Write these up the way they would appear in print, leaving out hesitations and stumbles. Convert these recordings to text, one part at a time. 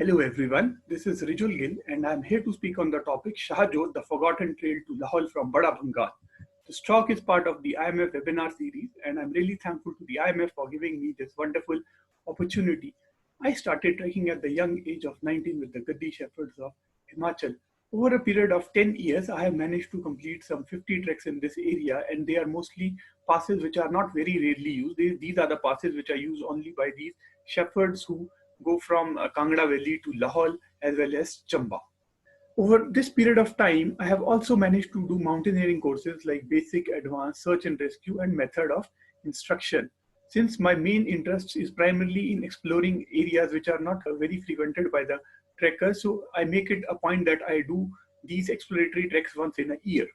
Hello everyone, this is Rijul Gill and I am here to speak on the topic Shah Jot, the forgotten trail to Lahaul from Bara Bhangal. This talk is part of the IMF webinar series and I'm really thankful to the IMF for giving me this wonderful opportunity. I started trekking at the young age of 19 with the Gaddi shepherds of Himachal. Over a period of 10 years, I have managed to complete some 50 treks in this area, and they are mostly passes which are not very rarely used. These are the passes which are used only by these shepherds who go from Kangra Valley to Lahaul as well as Chamba. Over this period of time, I have also managed to do mountaineering courses like basic, advanced, search and rescue, and method of instruction. Since my main interest is primarily in exploring areas which are not very frequented by the trekkers, so I make it a point that I do these exploratory treks once in a year.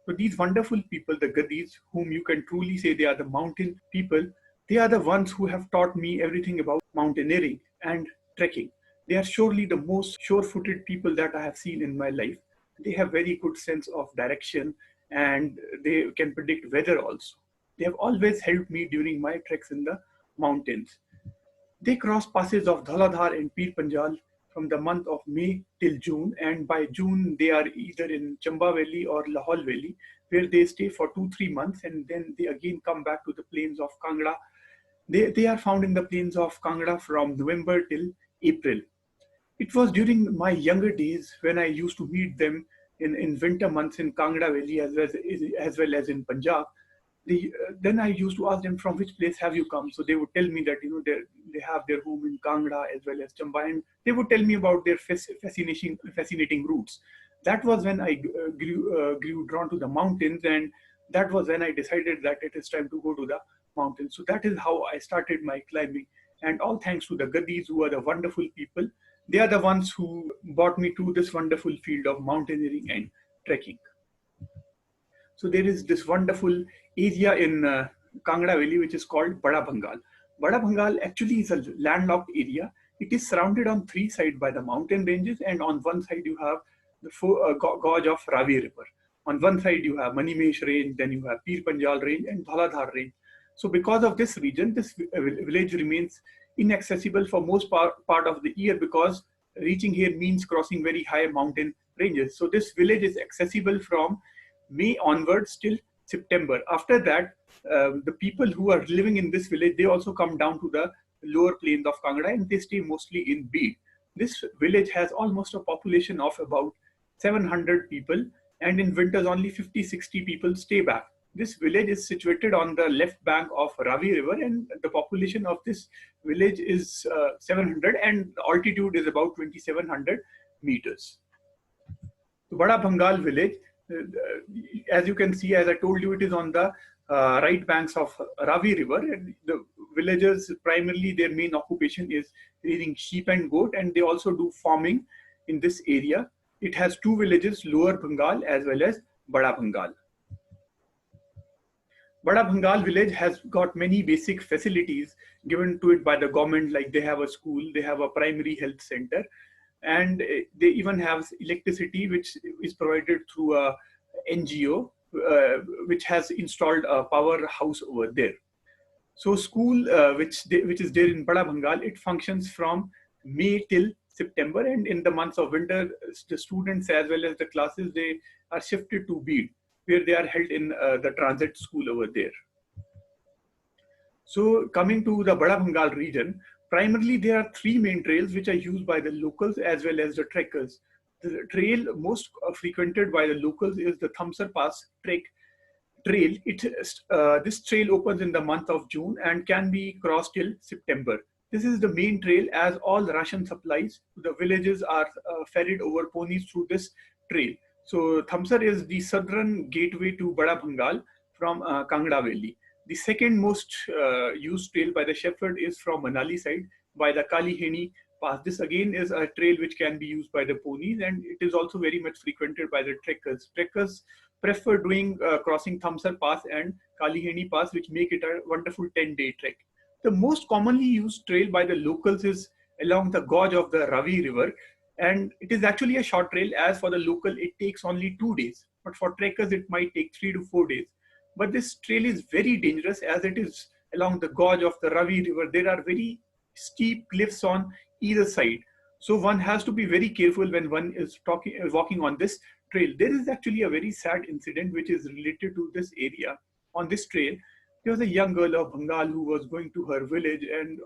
So these wonderful people, the Gaddis, whom you can truly say they are the mountain people, they are the ones who have taught me everything about mountaineering and trekking. They are surely the most sure-footed people that I have seen in my life. They have very good sense of direction and they can predict weather also. They have always helped me during my treks in the mountains. They cross passes of Dhauladhar and Panjal from the month of May till June, and by June they are either in Chamba Valley or Lahaul Valley, where they stay for 2-3 months and then they again come back to the plains of Kangra. They are found in the plains of Kangra from November till April. It was during my younger days when I used to meet them in winter months in Kangra Valley as well as in Punjab. Then I used to ask them, from which place have you come? So they would tell me that they have their home in Kangra as well as Chamba, and they would tell me about their fascinating routes. That was when I grew drawn to the mountains, and that was when I decided that it is time to go to the mountains. So that is how I started my climbing, and all thanks to the Gaddis, who are the wonderful people. They are the ones who brought me to this wonderful field of mountaineering and trekking. So there is this wonderful area in Kangra Valley which is called Bara Bhangal. Bara Bhangal actually is a landlocked area. It is surrounded on 3 sides by the mountain ranges, and on one side you have the gorge of Ravi River. On one side you have Manimesh range, then you have Pir Panjal range and Dhauladhar range. So because of this region, this village remains inaccessible for most part of the year, because reaching here means crossing very high mountain ranges. So this village is accessible from May onwards till September. After that, the people who are living in this village, they also come down to the lower plains of Kangra and they stay mostly in Bid. This village has almost a population of about 700 people, and in winters only 50-60 people stay back. This village is situated on the left bank of Ravi River, and the population of this village is 700, and the altitude is about 2700 meters. The Bara Bhangal village, as you can see, as I told you, it is on the right banks of Ravi River, and the villagers primarily their main occupation is raising sheep and goat, and they also do farming in this area. It has 2 villages, Lower Bengal as well as Bara Bhangal. Bara Bhangal village has got many basic facilities given to it by the government, like they have a school, they have a primary health center, and they even have electricity which is provided through a NGO which has installed a powerhouse over there. So school which is there in Bara Bhangal, it functions from May till September, and in the months of winter, the students as well as the classes, they are shifted to Bid, where they are held in the transit school over there. So coming to the Bara Bhangal region, primarily there are 3 main trails which are used by the locals as well as the trekkers. The trail most frequented by the locals is the Dharamsala Pass trail. This trail opens in the month of June and can be crossed till September. This is the main trail, as all ration supplies to the villages are ferried over ponies through this trail. So Dharamsala is the southern gateway to Bara Bhangal from Kangra Valley. The second most used trail by the shepherd is from Manali side by the Kaliheni Pass. This again is a trail which can be used by the ponies, and it is also very much frequented by the trekkers. Trekkers prefer doing crossing Dharamsala Pass and Kaliheni Pass, which make it a wonderful 10-day trek. The most commonly used trail by the locals is along the gorge of the Ravi River, and it is actually a short trail, as for the local it takes only 2 days, but for trekkers it might take 3 to 4 days. But this trail is very dangerous, as it is along the gorge of the Ravi River. There are very steep cliffs on either side. So one has to be very careful when one is walking on this trail. There is actually a very sad incident which is related to this area. On this trail, there was a young girl of Bengal who was going to her village, and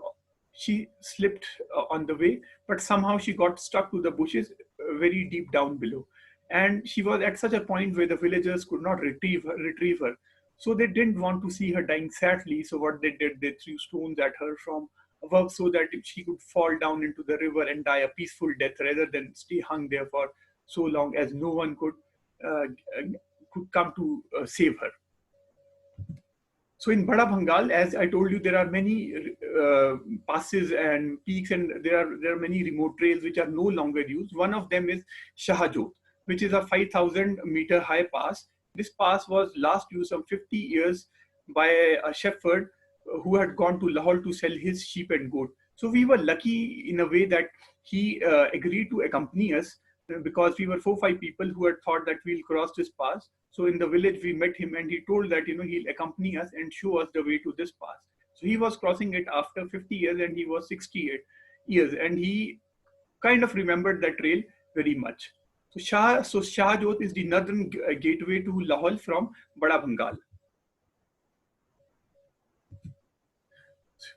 she slipped on the way, but somehow she got stuck to the bushes very deep down below. And she was at such a point where the villagers could not retrieve her. So they didn't want to see her dying sadly. So what they did, they threw stones at her from above so that she could fall down into the river and die a peaceful death rather than stay hung there for so long as no one uh, could come to save her. So in Bara Bhangal, as I told you, there are many passes and peaks, and there are many remote trails which are no longer used. One of them is Shah Jot, which is a 5,000-meter high pass. This pass was last used some 50 years by a shepherd who had gone to Lahaul to sell his sheep and goat. So we were lucky in a way that he agreed to accompany us because we were 4-5 people who had thought that we'll cross this pass. So in the village, we met him and he told that, he'll accompany us and show us the way to this pass. So he was crossing it after 50 years and he was 68 years and he kind of remembered that trail very much. So Shah Jot is the northern gateway to Lahaul from Bara Bhangal.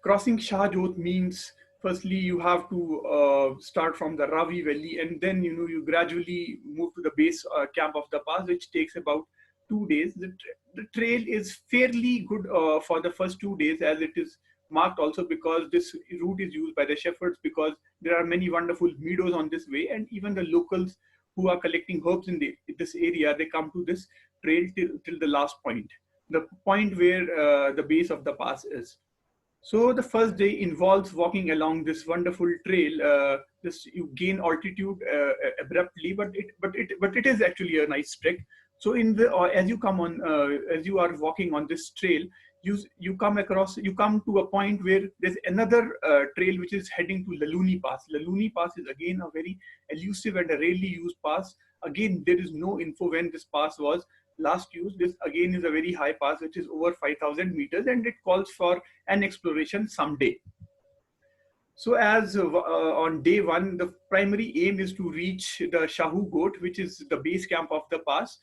Crossing Shah Jot means firstly you have to start from the Ravi Valley, and then you gradually move to the base camp of the pass, which takes about 2 days. The trail is fairly good for the first 2 days, as it is marked also because this route is used by the shepherds, because there are many wonderful meadows on this way, and even the locals who are collecting herbs in this area, they come to this trail till the last point, the point where the base of the pass is. So the first day involves walking along this wonderful trail. You gain altitude abruptly, but it is actually a nice trek. So as you are walking on this trail, you come to a point where there's another trail which is heading to Laluni Pass. Laluni Pass is again a very elusive and a rarely used pass. Again, there is no info when this pass was last used. This again is a very high pass which is over 5,000 meters, and it calls for an exploration someday. So as on day one, the primary aim is to reach the Shahu Goat, which is the base camp of the pass.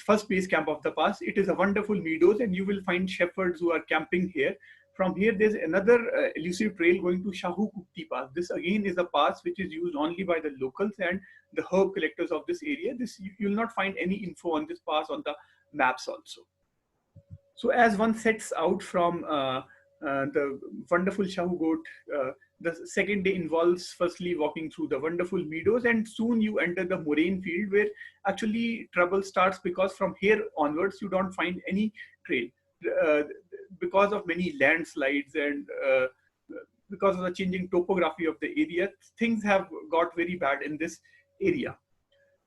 First base camp of the pass. It is a wonderful meadows, and you will find shepherds who are camping here. From here, there's another elusive trail going to Shahu Kukti Pass. This again is a pass which is used only by the locals and the herb collectors of this area. You'll not find any info on this pass on the maps also. So as one sets out from the wonderful Shahu Goat, the second day involves firstly walking through the wonderful meadows, and soon you enter the moraine field where actually trouble starts, because from here onwards you don't find any trail. Because of many landslides and because of the changing topography of the area, things have got very bad in this area.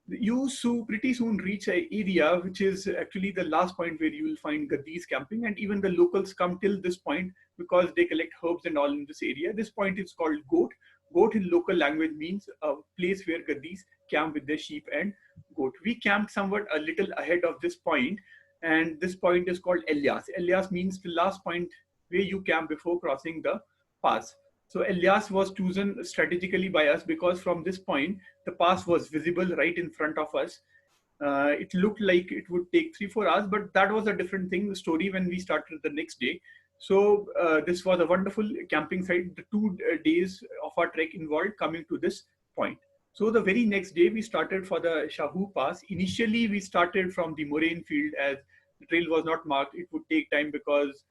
You pretty soon reach an area which is actually the last point where you will find Gaddis camping, and even the locals come till this point because they collect herbs and all in this area. This point is called Goat. Goat in local language means a place where Gaddis camp with their sheep and goat. We camped somewhat a little ahead of this point, and this point is called Elias. Elias means the last point where you camp before crossing the pass. So Elias was chosen strategically by us because from this point, the pass was visible right in front of us. It looked like it would take 3-4 hours, but that was a different thing, the story when we started the next day. So this was a wonderful camping site. The 2 days of our trek involved coming to this point. So the very next day, we started for the Shahu Pass. Initially, we started from the moraine field, as the trail was not marked. It would take time because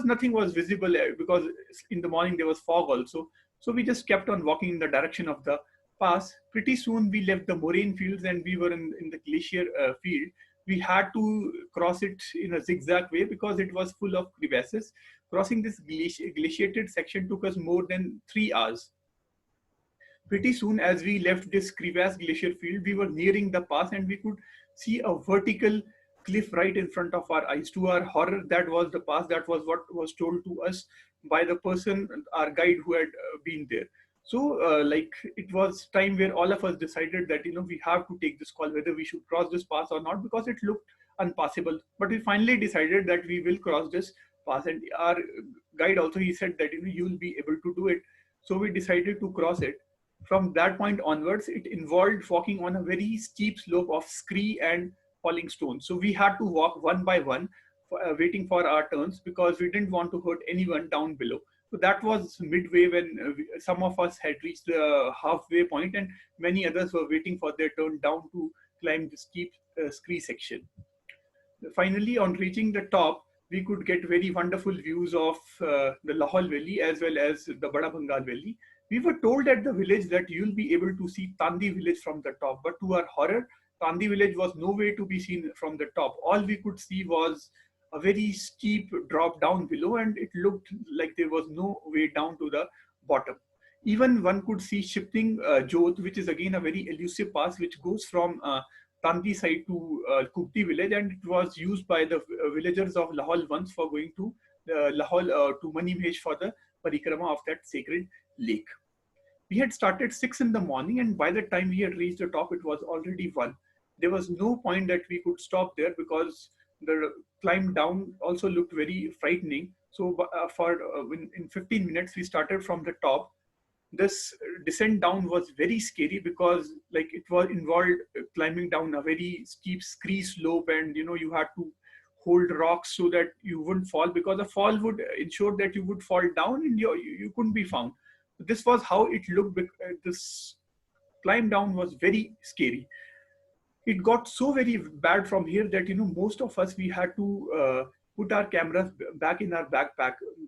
nothing was visible, because in the morning there was fog also. So we just kept on walking in the direction of the pass. Pretty soon we left the moraine fields and we were in the glacier field. We had to cross it in a zigzag way because it was full of crevasses. Crossing this glaciated section took us more than 3 hours. Pretty soon as we left this crevasse glacier field, we were nearing the pass and we could see a vertical cliff right in front of our eyes. To our horror, that was the pass. That was what was told to us by the person, our guide, who had been there. So it was time where all of us decided that we have to take this call whether we should cross this pass or not, because it looked unpassable. But we finally decided that we will cross this pass, and our guide also, he said that you will be able to do it. So we decided to cross it. From that point onwards, it involved walking on a very steep slope of scree and falling stones. So we had to walk one by one, waiting for our turns, because we didn't want to hurt anyone down below. So that was midway when some of us had reached the halfway point, and many others were waiting for their turn down to climb the steep scree section. Finally, on reaching the top, we could get very wonderful views of the Lahaul Valley as well as the Bara Bhangal Valley. We were told at the village that you'll be able to see Tandi village from the top, but to our horror, Tandi village was no way to be seen from the top. All we could see was a very steep drop down below, and it looked like there was no way down to the bottom. Even one could see shifting Jot, which is again a very elusive pass which goes from Tandi side to Kupti village, and it was used by the villagers of Lahaul once for going to Lahaul to Manimhesh for the parikrama of that sacred lake. We had started 6 in the morning, and by the time we had reached the top, it was already 1. There was no point that we could stop there because the climb down also looked very frightening. So in 15 minutes, we started from the top. This descent down was very scary because it was involved climbing down a very steep scree slope, and you had to hold rocks so that you wouldn't fall, because a fall would ensure that you would fall down and you couldn't be found. This was how it looked. This climb down was very scary. It got so very bad from here that most of us, we had to put our cameras back in our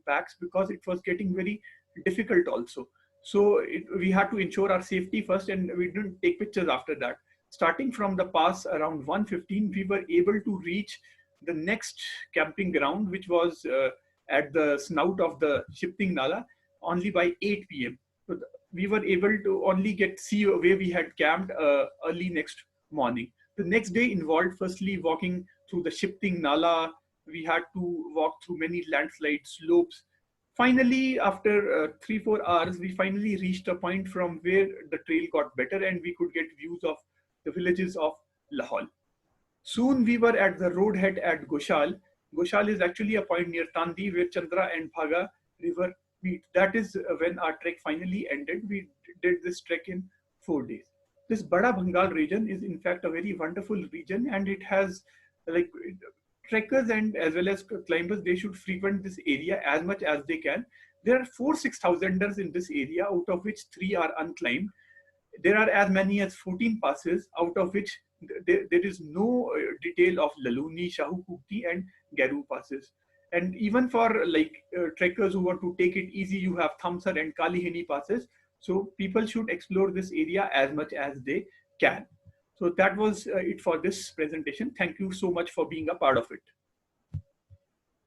packs because it was getting very difficult also. So we had to ensure our safety first, and we didn't take pictures after that. Starting from the pass around 1:15, we were able to reach the next camping ground, which was at the snout of the Shifting Nala, only by 8 p.m. So we were able to only see where we had camped early next morning. The next day involved firstly walking through the Shifting Nala. We had to walk through many landslide slopes. Finally, after 3-4 hours, we finally reached a point from where the trail got better and we could get views of the villages of Lahaul. Soon we were at the roadhead at Goshal. Goshal is actually a point near Tandi where Chandra and Bhaga river meet. That is when our trek finally ended. We did this trek in 4 days. This Bara Bhangal region is in fact a very wonderful region, and it has trekkers and as well as climbers, they should frequent this area as much as they can. There are 4 6,000ers in this area, out of which 3 are unclimbed. There are as many as 14 passes, out of which there is no detail of Laluni, Shahu Kupti and Garu passes. And even for trekkers who want to take it easy, you have Thamsar and Kalihini passes. So people should explore this area as much as they can. So that was it for this presentation. Thank you so much for being a part of it.